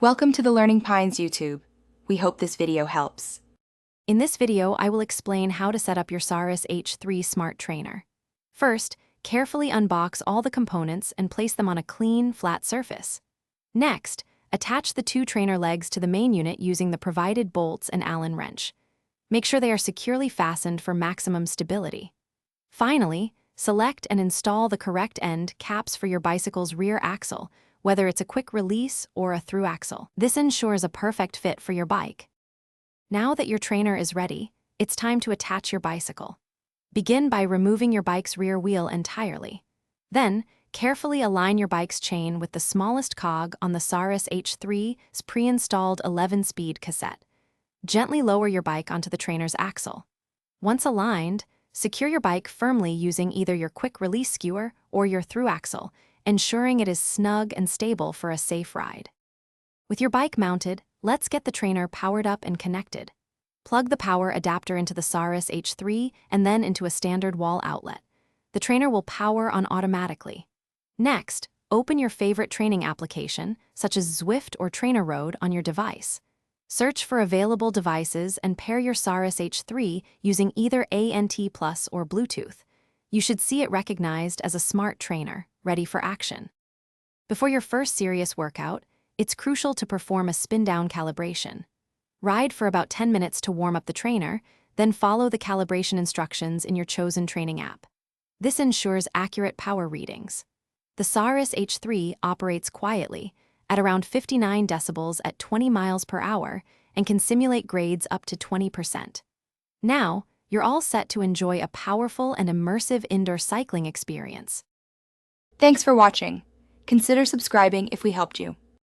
Welcome to the Learning Pines YouTube. We hope this video helps. In this video, I will explain how to set up your SARS H3 smart trainer. First, carefully unbox all the components and place them on a clean, flat surface. Next, attach the two trainer legs to the main unit using the provided bolts and Allen wrench. Make sure they are securely fastened for maximum stability. Finally, select and install the correct end caps for your bicycle's rear axle, whether it's a quick release or a through axle. This ensures a perfect fit for your bike. Now that your trainer is ready, it's time to attach your bicycle. Begin by removing your bike's rear wheel entirely. Then, carefully align your bike's chain with the smallest cog on the SARS H3's pre-installed 11-speed cassette. Gently lower your bike onto the trainer's axle. Once aligned, secure your bike firmly using either your quick-release skewer or your through axle, ensuring it is snug and stable for a safe ride. With your bike mounted, let's get the trainer powered up and connected. Plug the power adapter into the SARS H3 and then into a standard wall outlet. The trainer will power on automatically. Next, open your favorite training application, such as Zwift or Trainer Road, on your device. Search for available devices and pair your SARS H3 using either ANT Plus or Bluetooth. You should see it recognized as a smart trainer, ready for action. Before your first serious workout, it's crucial to perform a spin-down calibration. Ride for about 10 minutes to warm up the trainer, then follow the calibration instructions in your chosen training app. This ensures accurate power readings. The SARS H3 operates quietly, at around 59 decibels at 20 miles per hour, and can simulate grades up to 20%. Now, you're all set to enjoy a powerful and immersive indoor cycling experience. Thanks for watching. Consider subscribing if we helped you.